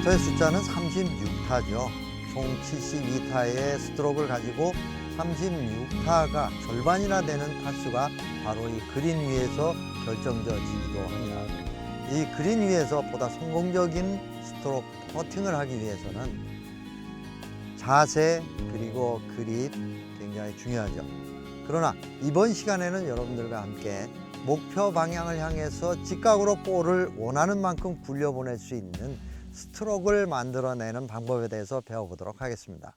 저의 숫자는 36타죠. 총 72타의 스트로크를 가지고 36타가 절반이나 되는 타수가 바로 이 그린 위에서 결정져지기도 합니다. 이 그린 위에서 보다 성공적인 스트로크 퍼팅을 하기 위해서는 자세 그리고 그립 굉장히 중요하죠. 그러나 이번 시간에는 여러분들과 함께 목표 방향을 향해서 직각으로 볼을 원하는 만큼 굴려보낼 수 있는 스트로크를 만들어내는 방법에 대해서 배워보도록 하겠습니다.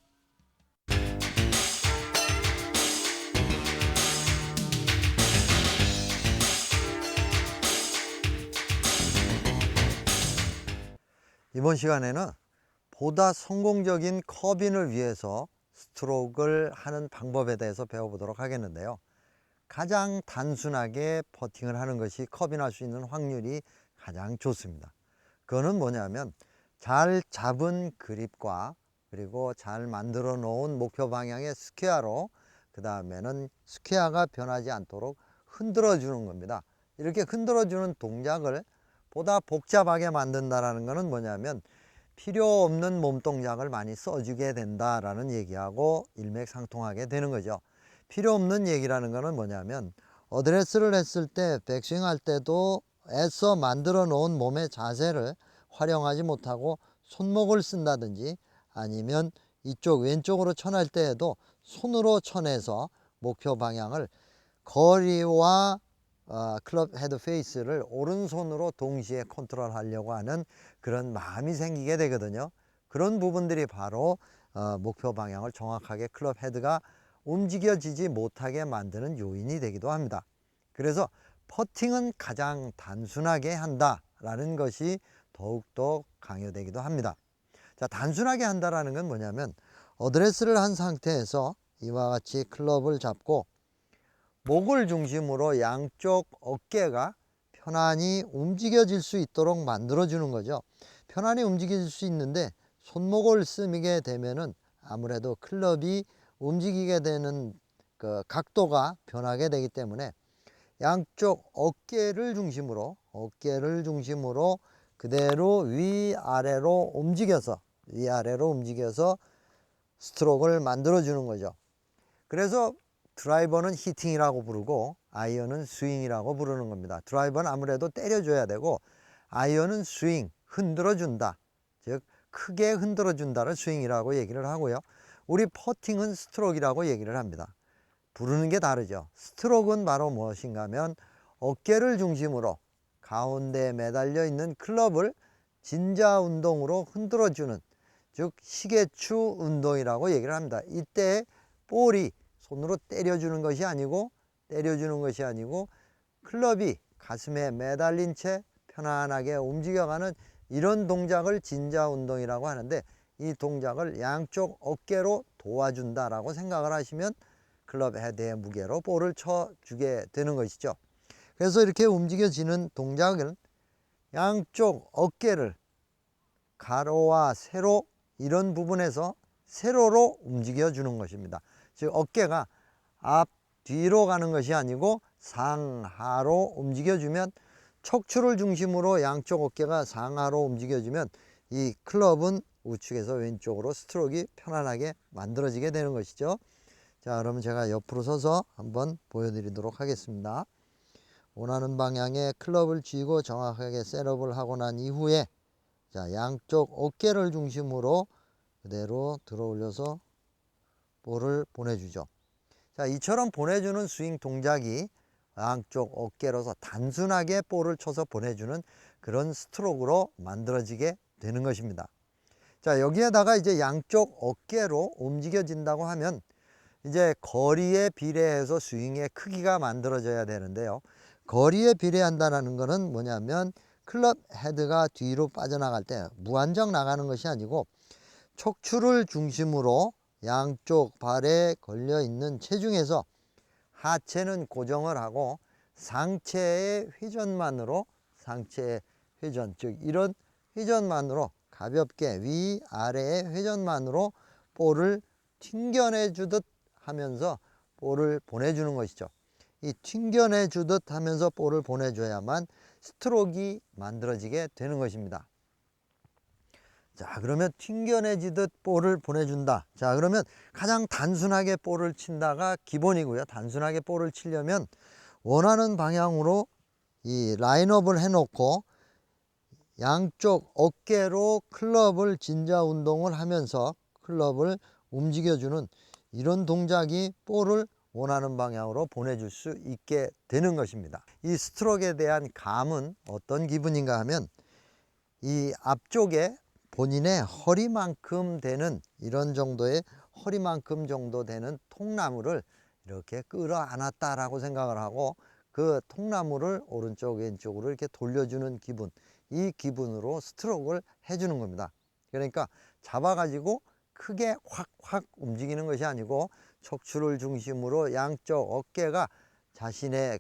이번 시간에는 보다 성공적인 컵인을 위해서 스트로크를 하는 방법에 대해서 배워보도록 하겠는데요. 가장 단순하게 퍼팅을 하는 것이 컵인할 수 있는 확률이 가장 좋습니다. 그거는 뭐냐면 잘 잡은 그립과 그리고 잘 만들어 놓은 목표 방향의 스퀘어로 그 다음에는 스퀘어가 변하지 않도록 흔들어 주는 겁니다. 이렇게 흔들어 주는 동작을 보다 복잡하게 만든다는 것은 뭐냐면 필요 없는 몸 동작을 많이 써주게 된다라는 얘기하고 일맥상통하게 되는 거죠. 필요 없는 얘기라는 것은 뭐냐면 어드레스를 했을 때 백스윙 할 때도 애써 만들어 놓은 몸의 자세를 활용하지 못하고 손목을 쓴다든지 아니면 이쪽 왼쪽으로 쳐낼 때에도 손으로 쳐내서 목표 방향을 거리와 클럽 헤드 페이스를 오른손으로 동시에 컨트롤 하려고 하는 그런 마음이 생기게 되거든요. 그런 부분들이 바로 목표 방향을 정확하게 클럽 헤드가 움직여지지 못하게 만드는 요인이 되기도 합니다. 그래서 퍼팅은 가장 단순하게 한다라는 것이 더욱더 강요되기도 합니다. 자, 단순하게 한다라는 건 뭐냐면 어드레스를 한 상태에서 이와 같이 클럽을 잡고 목을 중심으로 양쪽 어깨가 편안히 움직여질 수 있도록 만들어 주는 거죠. 편안히 움직일 수 있는데 손목을 쓰게 되면은 아무래도 클럽이 움직이게 되는 그 각도가 변하게 되기 때문에 양쪽 어깨를 중심으로 그대로 위아래로 움직여서 스트로크를 만들어 주는 거죠. 그래서 드라이버는 히팅이라고 부르고 아이언은 스윙이라고 부르는 겁니다. 드라이버는 아무래도 때려줘야 되고 아이언은 스윙, 흔들어준다. 즉 크게 흔들어준다를 스윙이라고 얘기를 하고요. 우리 퍼팅은 스트로크라고 얘기를 합니다. 부르는 게 다르죠. 스트로크는 바로 무엇인가 하면 어깨를 중심으로 가운데에 매달려 있는 클럽을 진자 운동으로 흔들어주는, 즉 시계추 운동이라고 얘기를 합니다. 이때 볼이 손으로 때려주는 것이 아니고 클럽이 가슴에 매달린 채 편안하게 움직여가는 이런 동작을 진자 운동이라고 하는데, 이 동작을 양쪽 어깨로 도와준다라고 생각을 하시면 클럽 헤드의 무게로 볼을 쳐주게 되는 것이죠. 그래서 이렇게 움직여지는 동작은 양쪽 어깨를 가로와 세로 이런 부분에서 세로로 움직여 주는 것입니다. 즉 어깨가 앞 뒤로 가는 것이 아니고 상하로 움직여주면, 척추를 중심으로 양쪽 어깨가 상하로 움직여주면 이 클럽은 우측에서 왼쪽으로 스트로크가 편안하게 만들어지게 되는 것이죠. 자, 그러면 제가 옆으로 서서 한번 보여드리도록 하겠습니다. 원하는 방향에 클럽을 쥐고 정확하게 셋업을 하고 난 이후에 자, 양쪽 어깨를 중심으로 그대로 들어 올려서 볼을 보내주죠. 자, 이처럼 보내주는 스윙 동작이 양쪽 어깨로서 단순하게 볼을 쳐서 보내주는 그런 스트로크로 만들어지게 되는 것입니다. 자, 여기에다가 이제 양쪽 어깨로 움직여진다고 하면 이제 거리에 비례해서 스윙의 크기가 만들어져야 되는데요. 거리에 비례한다는 것은 뭐냐면 클럽 헤드가 뒤로 빠져나갈 때 무한정 나가는 것이 아니고 척추를 중심으로 양쪽 발에 걸려 있는 체중에서 하체는 고정을 하고 상체의 회전만으로, 상체의 회전, 즉 이런 회전만으로 가볍게 위아래의 회전만으로 볼을 튕겨내 주듯 하면서 볼을 보내주는 것이죠. 이 튕겨내 주듯 하면서 볼을 보내줘야만 스트로크가 만들어지게 되는 것입니다. 자, 그러면 튕겨내지듯 볼을 보내준다. 자, 그러면 가장 단순하게 볼을 친다가 기본이고요. 단순하게 볼을 치려면 원하는 방향으로 이 라인업을 해놓고 양쪽 어깨로 클럽을 진자 운동을 하면서 클럽을 움직여주는 이런 동작이 볼을 원하는 방향으로 보내줄 수 있게 되는 것입니다. 이 스트로크에 대한 감은 어떤 기분인가 하면 이 앞쪽에 본인의 허리만큼 되는 이런 정도의 허리만큼 정도 되는 통나무를 이렇게 끌어안았다라고 생각을 하고 그 통나무를 오른쪽 왼쪽으로 이렇게 돌려주는 기분, 이 기분으로 스트로크를 해주는 겁니다. 그러니까 잡아가지고 크게 확확 움직이는 것이 아니고 척추를 중심으로 양쪽 어깨가 자신의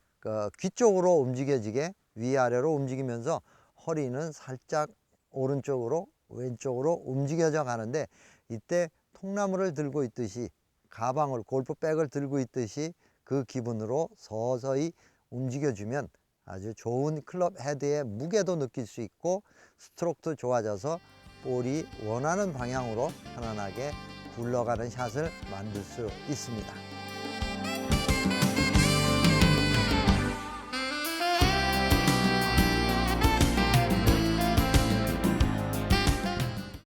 귀 쪽으로 움직여지게 위아래로 움직이면서 허리는 살짝 오른쪽으로 왼쪽으로 움직여져 가는데, 이때 통나무를 들고 있듯이 가방을 골프백을 들고 있듯이 그 기분으로 서서히 움직여주면 아주 좋은 클럽 헤드의 무게도 느낄 수 있고 스트로크도 좋아져서 볼이 원하는 방향으로 편안하게 굴러가는 샷을 만들 수 있습니다.